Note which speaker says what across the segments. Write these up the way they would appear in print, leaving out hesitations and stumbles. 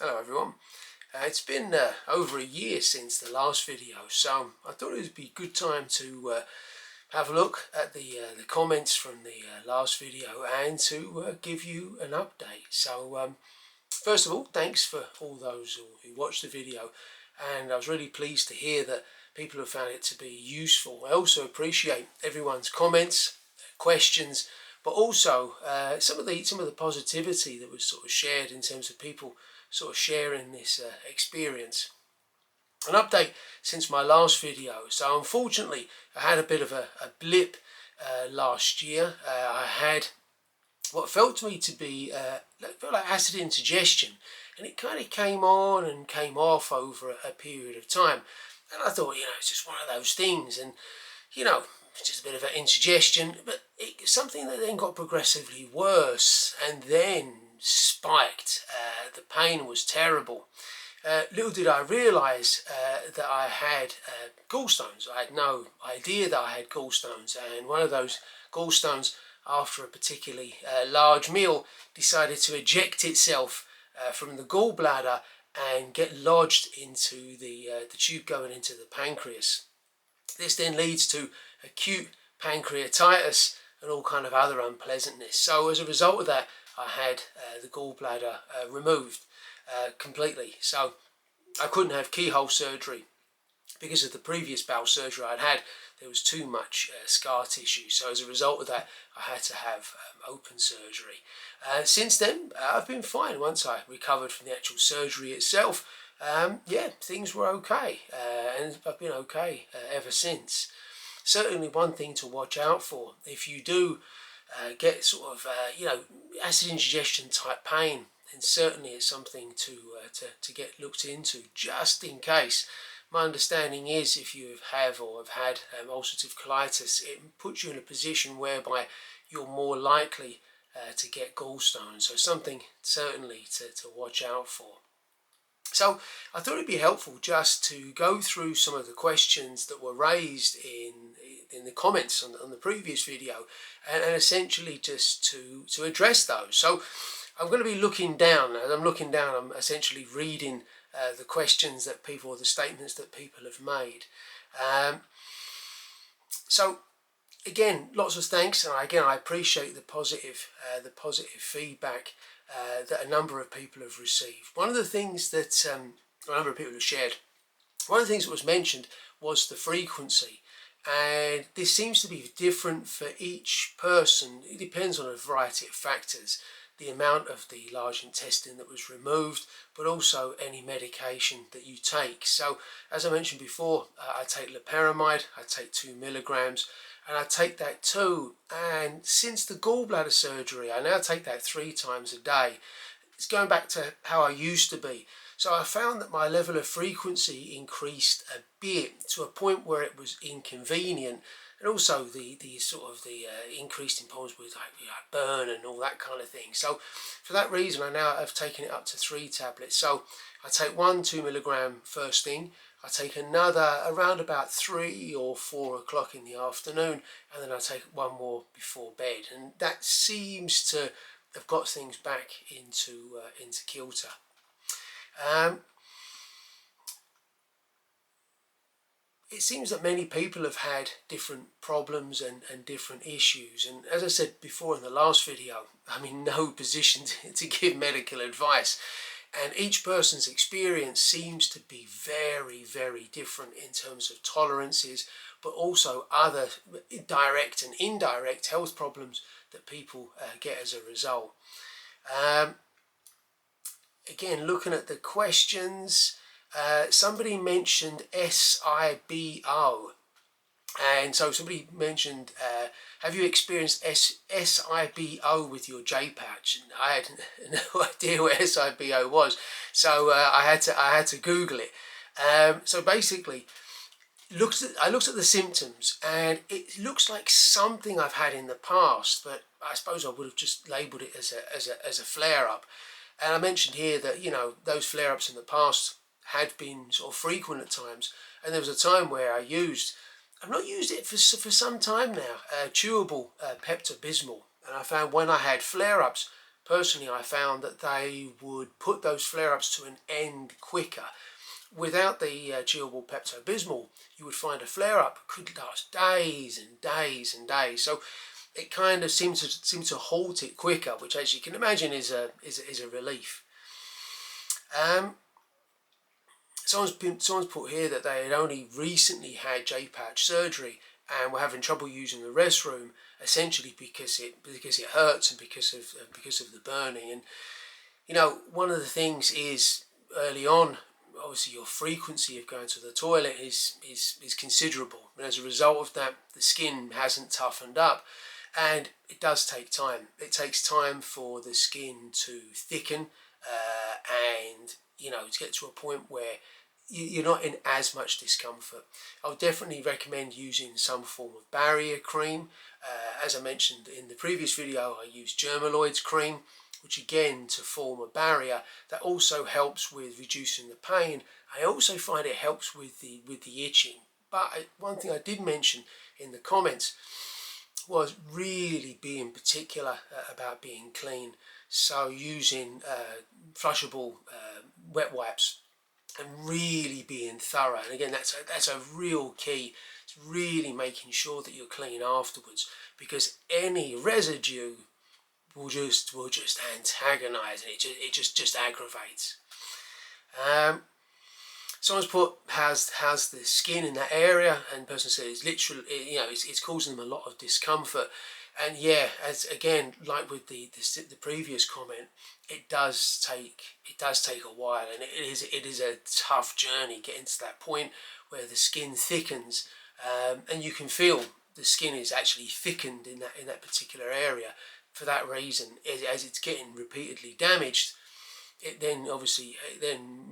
Speaker 1: Hello everyone. It's been over a year since the last video, so I thought it would be a good time to have a look at the comments from the last video and to give you an update. So first of all, thanks for all those who watched the video, and I was really pleased to hear that people have found it to be useful. I also appreciate everyone's comments, questions, but also some of the positivity that was sort of shared in terms of people sort of sharing this experience. An update since my last video. So unfortunately I had a bit of a blip last year. I had what felt to me to be felt like acid indigestion, and it kind of came on and came off over a period of time, and I thought, it's just one of those things, and it's just a bit of an indigestion, but it's something that then got progressively worse and then spiked. The pain was terrible. Little did I realise that I had gallstones. I had no idea that I had gallstones, and one of those gallstones, after a particularly large meal, decided to eject itself from the gallbladder and get lodged into the tube going into the pancreas. This then leads to acute pancreatitis and all kind of other unpleasantness. So as a result of that, I had the gallbladder removed completely. So I couldn't have keyhole surgery because of the previous bowel surgery I'd had. There was too much scar tissue. So as a result of that, I had to have open surgery. Since then, I've been fine. Once I recovered from the actual surgery itself, things were okay, and I've been okay ever since. Certainly one thing to watch out for if you do get sort of acid indigestion type pain, then certainly it's something to get looked into just in case. My understanding is if you have had ulcerative colitis, it puts you in a position whereby you're more likely to get gallstones. So something certainly to watch out for. So I thought it'd be helpful just to go through some of the questions that were raised in the comments on the previous video, and essentially just to address those. So I'm going to be looking down. As I'm looking down, I'm essentially reading the questions that people, or the statements that people have made. So again, lots of thanks, and again I appreciate the positive feedback that a number of people have received. One of the things that a number of people have shared, one of the things that was mentioned was the frequency, and this seems to be different for each person. It depends on a variety of factors. The amount of the large intestine that was removed, but also any medication that you take. So as I mentioned before, I take loperamide, I take 2 milligrams, and I take that too. And since the gallbladder surgery, I now take that 3 times a day. It's going back to how I used to be. So I found that my level of frequency increased a bit to a point where it was inconvenient. And also the increased in problems with like burn and all that kind of thing. So for that reason, I now have taken it up to 3 tablets. So I take 1 2 milligram first thing. I take another around about 3 or 4 o'clock in the afternoon, and then I take 1 more before bed. And that seems to have got things back into kilter. It seems that many people have had different problems and different issues, and as I said before in the last video, I'm in no position to give medical advice, and each person's experience seems to be very, very different in terms of tolerances, but also other direct and indirect health problems that people get as a result. Again, looking at the questions, somebody mentioned SIBO, and so somebody mentioned, have you experienced SIBO with your J pouch? And I had no idea what SIBO was, so I had to Google it. So basically, I looked at the symptoms, and it looks like something I've had in the past, but I suppose I would have just labelled it as a flare-up. And I mentioned here that those flare-ups in the past had been sort of frequent at times, and there was a time where I've not used it for some time now, chewable Pepto-Bismol, and I found when I had flare-ups, personally I found that they would put those flare-ups to an end quicker. Without the chewable Pepto-Bismol, you would find a flare-up could last days and days and days. So it kind of seemed to halt it quicker, which, as you can imagine, is a relief. Someone's put here that they had only recently had J-pouch surgery and were having trouble using the restroom, essentially because it hurts and because of the burning. And you know, one of the things is early on, obviously your frequency of going to the toilet is considerable, and as a result of that, the skin hasn't toughened up, and it does take time. It takes time for the skin to thicken, and you know, to get to a point where you're not in as much discomfort. I would definitely recommend using some form of barrier cream. As I mentioned in the previous video, I use Germaloids cream, which again, to form a barrier that also helps with reducing the pain. I also find it helps with the itching. But one thing I did mention in the comments was really being particular about being clean. So using flushable wet wipes and really being thorough. And again, that's a real key. It's really making sure that you're clean afterwards, because any residue will just antagonize, and it just aggravates. Someone's put how's the skin in that area, and the person said it's literally, you know, it's causing them a lot of discomfort. And yeah, as again, like with the previous comment, it does take a while, and it is a tough journey getting to that point where the skin thickens, and you can feel the skin is actually thickened in that particular area. For that reason, as it's getting repeatedly damaged, it then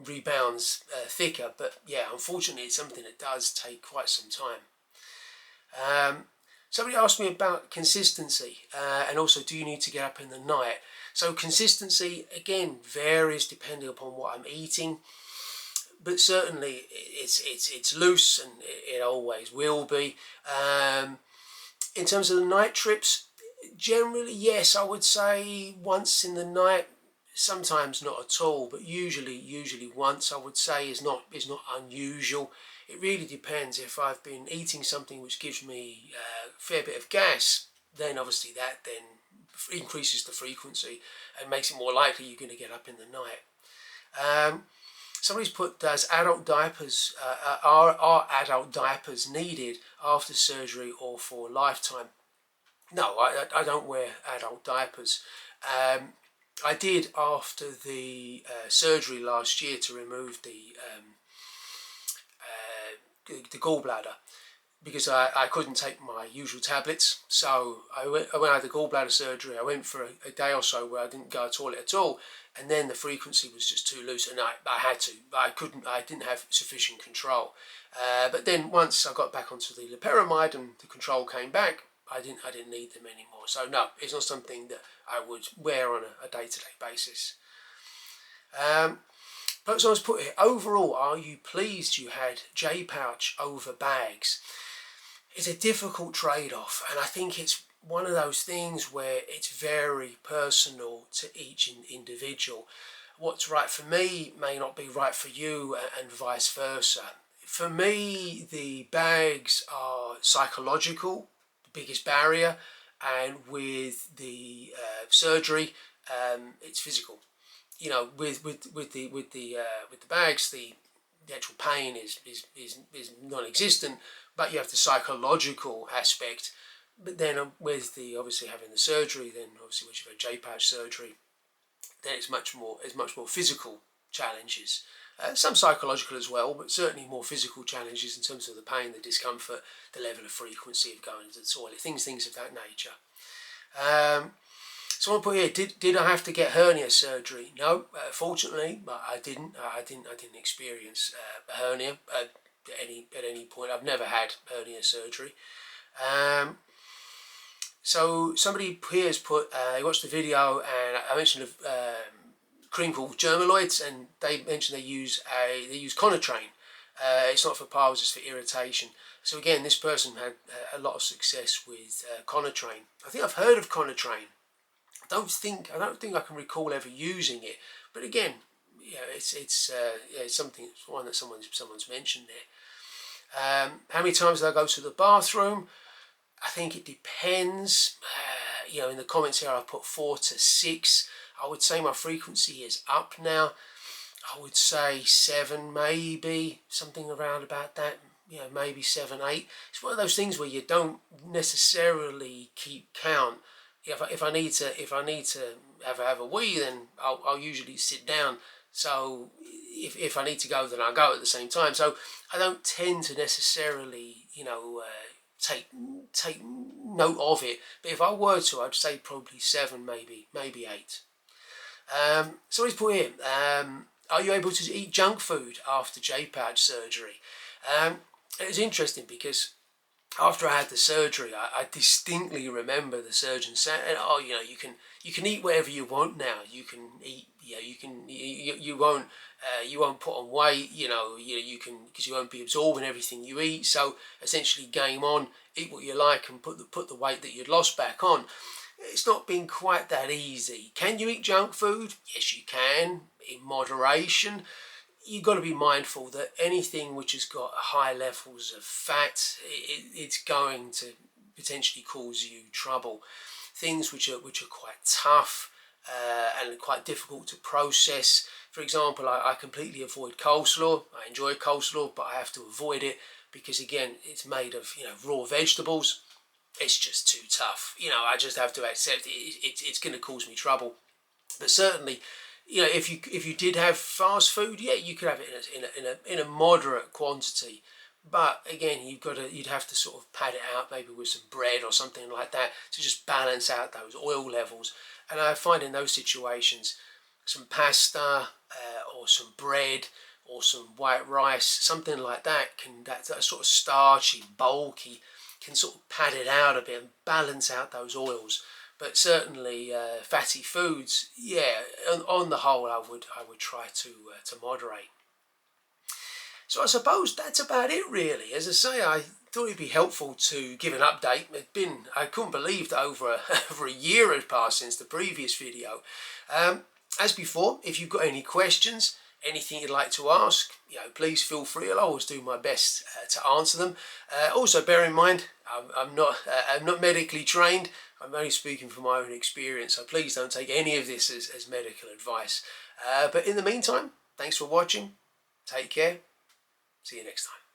Speaker 1: rebounds thicker. But yeah, unfortunately, it's something that does take quite some time. Somebody asked me about consistency, and also, do you need to get up in the night? So consistency, again, varies depending upon what I'm eating, but certainly it's loose, and it always will be. In terms of the night trips, generally, yes, I would say once in the night. Sometimes not at all, but usually once, I would say, is not unusual. It really depends. If I've been eating something which gives me a fair bit of gas, then obviously that then increases the frequency and makes it more likely you're going to get up in the night. Somebody's put, does adult diapers are adult diapers needed after surgery or for lifetime? No, I don't wear adult diapers. I did after the surgery last year to remove the gallbladder, because I couldn't take my usual tablets. So when I had the gallbladder surgery, I went for a day or so where I didn't go to the toilet at all, and then the frequency was just too loose, and I had to, but I didn't have sufficient control. But then once I got back onto the loperamide and the control came back, I didn't need them anymore. So no, it's not something that I would wear on a day-to-day basis. But someone's put here, overall, are you pleased you had J-pouch over bags? It's a difficult trade-off, and I think it's one of those things where it's very personal to each individual. What's right for me may not be right for you, and vice versa. For me, the bags are psychological, the biggest barrier, and with the surgery, it's physical. You know, with the bags, the actual pain is non-existent, but you have the psychological aspect. But then with the obviously having the surgery, then obviously once you've had J-pouch surgery, then it's much more physical challenges. Some psychological as well, but certainly more physical challenges in terms of the pain, the discomfort, the level of frequency of going to the toilet, things of that nature. Someone put here, did I have to get hernia surgery? No, fortunately, but I didn't experience a hernia at any point. I've never had hernia surgery. So somebody here has put, they watched the video, and I mentioned a cream called Germaloids, and they mentioned they use Conatrain. It's not for piles, it's for irritation. So again, this person had a lot of success with Conatrain. I think I've heard of Conatrain. I don't think I can recall ever using it. But again, yeah, it's something, it's one that someone's mentioned there. How many times do I go to the bathroom? I think it depends. In the comments here I put 4 to 6. I would say my frequency is up now. I would say 7, maybe something around about that. Maybe 7, 8. It's one of those things where you don't necessarily keep count. If I need to have a wee, then I'll usually sit down. So if I need to go, then I go at the same time. So I don't tend to necessarily, take note of it. But if I were to, I'd say probably 7, maybe 8. So let's put here. Are you able to eat junk food after J-pouch surgery? It was interesting because after I had the surgery, I distinctly remember the surgeon saying, "Oh, you can eat whatever you want now. You can eat, you won't put on weight. You can, because you won't be absorbing everything you eat. So essentially, game on, eat what you like, and put the weight that you'd lost back on." It's not been quite that easy. Can you eat junk food? Yes, you can, in moderation. You've got to be mindful that anything which has got high levels of fat, it's going to potentially cause you trouble. Things which are quite tough and quite difficult to process. For example, I completely avoid coleslaw. I enjoy coleslaw, but I have to avoid it because, again, it's made of raw vegetables. It's just too tough. I just have to accept it's going to cause me trouble. But certainly, if you did have fast food, yeah, you could have it in a moderate quantity. But again, you'd have to sort of pad it out, maybe with some bread or something like that, to just balance out those oil levels. And I find in those situations, some pasta or some bread or some white rice, something like that, that sort of starchy, bulky, can sort of pad it out a bit and balance out those oils. But certainly fatty foods, yeah, on the whole, I would try to moderate. So I suppose that's about it, really. As I say, I thought it'd be helpful to give an update. I couldn't believe that over a year had passed since the previous video. As before, if you've got any questions, anything you'd like to ask, please feel free. I'll always do my best to answer them. Also, bear in mind, I'm not medically trained. I'm only speaking from my own experience, so please don't take any of this as medical advice. But in the meantime, thanks for watching. Take care. See you next time.